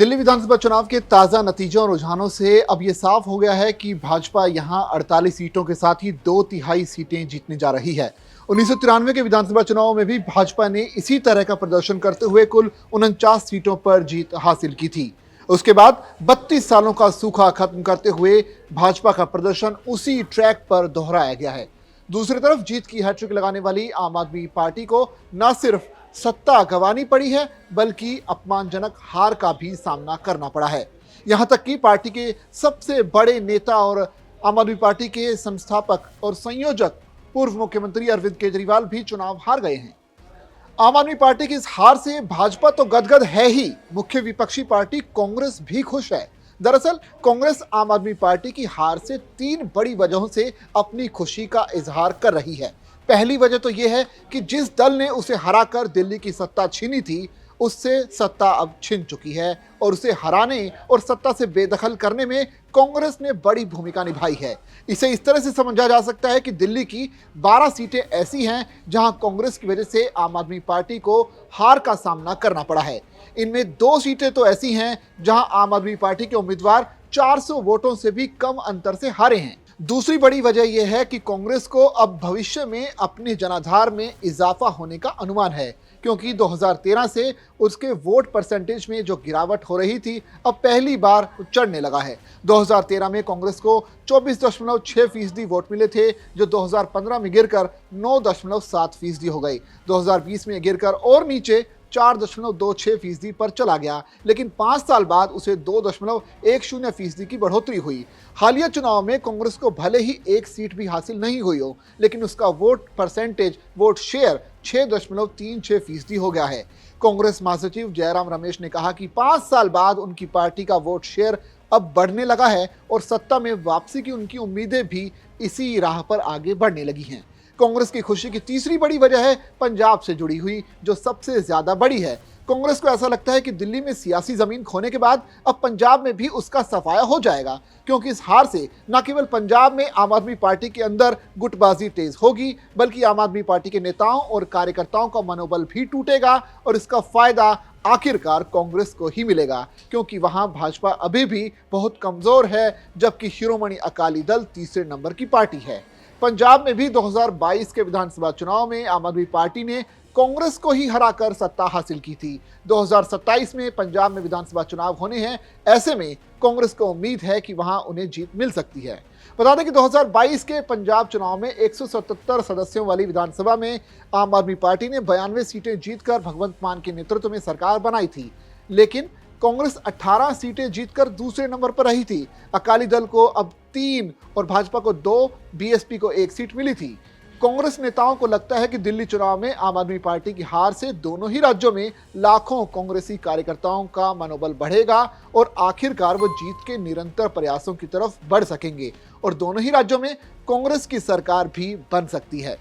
दिल्ली विधानसभा चुनाव के ताजा नतीजों और रुझानों से अब ये साफ हो गया है कि भाजपा यहां 48 सीटों के साथ ही 2/3 सीटें जीतने जा रही है। 1993 के विधानसभा चुनाव में भी भाजपा ने इसी तरह का प्रदर्शन करते हुए कुल 49 सीटों पर जीत हासिल की थी। उसके बाद 32 सालों का सूखा खत्म करते हुए भाजपा का प्रदर्शन उसी ट्रैक पर दोहराया गया है। दूसरी तरफ जीत की हैट्रिक लगाने वाली आम आदमी पार्टी को न सिर्फ सत्ता गंवानी पड़ी है बल्कि अपमानजनक हार का भी सामना करना पड़ा है। यहां तक कि पार्टी के सबसे बड़े नेता और आम आदमी पार्टी के संस्थापक और संयोजक पूर्व मुख्यमंत्री अरविंद केजरीवाल भी चुनाव हार गए हैं। आम आदमी पार्टी की इस हार से भाजपा तो गदगद है ही, मुख्य विपक्षी पार्टी कांग्रेस भी खुश है। दरअसल कांग्रेस आम आदमी पार्टी की हार से 3 बड़ी वजहों से अपनी खुशी का इजहार कर रही है। पहली वजह तो यह है कि जिस दल ने उसे हराकर दिल्ली की सत्ता छीनी थी, उससे सत्ता अब छिन चुकी है और उसे हराने और सत्ता से बेदखल करने में कांग्रेस ने बड़ी भूमिका निभाई है। इसे इस तरह से समझा जा सकता है कि दिल्ली की 12 सीटें ऐसी हैं जहां कांग्रेस की वजह से आम आदमी पार्टी को हार का सामना करना पड़ा है। इनमें 2 सीटें तो ऐसी हैं जहां आम आदमी पार्टी के उम्मीदवार 400 वोटों से भी कम अंतर से हारे हैं। दूसरी बड़ी वजह यह है कि कांग्रेस को अब भविष्य में अपने जनाधार में इजाफा होने का अनुमान है, क्योंकि 2013 से उसके वोट परसेंटेज में जो गिरावट हो रही थी अब पहली बार चढ़ने लगा है। 2013 में कांग्रेस को 24.6% वोट मिले थे, जो 2015 में गिरकर 9.7% हो गए। 2020 में गिरकर और नीचे 4.26% पर चला गया, लेकिन 5 साल बाद उसे 2.10% की बढ़ोतरी हुई। हालिया चुनाव में कांग्रेस को भले ही एक सीट भी हासिल नहीं हुई हो, लेकिन उसका वोट परसेंटेज, वोट शेयर 6.36% हो गया है। कांग्रेस महासचिव जयराम रमेश ने कहा कि 5 साल बाद उनकी पार्टी का वोट शेयर अब बढ़ने लगा है और सत्ता में वापसी की उनकी उम्मीदें भी इसी राह पर आगे बढ़ने लगी हैं। कांग्रेस की खुशी की तीसरी बड़ी वजह है पंजाब से जुड़ी हुई, जो सबसे ज्यादा बड़ी है। कांग्रेस को ऐसा लगता है कि दिल्ली में सियासी जमीन खोने के बाद अब पंजाब में भी उसका सफाया हो जाएगा, क्योंकि इस हार से न केवल पंजाब में आम आदमी पार्टी के अंदर गुटबाजी तेज होगी, बल्कि आम आदमी पार्टी के नेताओं और कार्यकर्ताओं का मनोबल भी टूटेगा और इसका फायदा आखिरकार कांग्रेस को ही मिलेगा, क्योंकि वहां भाजपा अभी भी बहुत कमजोर है, जबकि शिरोमणि अकाली दल तीसरे नंबर की पार्टी है। पंजाब में भी 2022 के विधानसभा चुनाव में आम आदमी पार्टी ने कांग्रेस को ही हराकर सत्ता हासिल की थी। 2027 में पंजाब में विधानसभा चुनाव होने हैं, ऐसे में कांग्रेस को उम्मीद है कि वहां उन्हें जीत मिल सकती है। बता दें कि 2022 के पंजाब चुनाव में 177 सदस्यों वाली विधानसभा में आम आदमी पार्टी ने 92 सीटें जीतकर भगवंत मान के नेतृत्व में सरकार बनाई थी, लेकिन कांग्रेस 18 सीटें जीतकर दूसरे नंबर पर रही थी। अकाली दल को अब 3 और भाजपा को 2, बीएसपी को 1 सीट मिली थी। कांग्रेस नेताओं को लगता है कि दिल्ली चुनाव में आम आदमी पार्टी की हार से दोनों ही राज्यों में लाखों कांग्रेसी कार्यकर्ताओं का मनोबल बढ़ेगा और आखिरकार वो जीत के निरंतर प्रयासों की तरफ बढ़ सकेंगे और दोनों ही राज्यों में कांग्रेस की सरकार भी बन सकती है।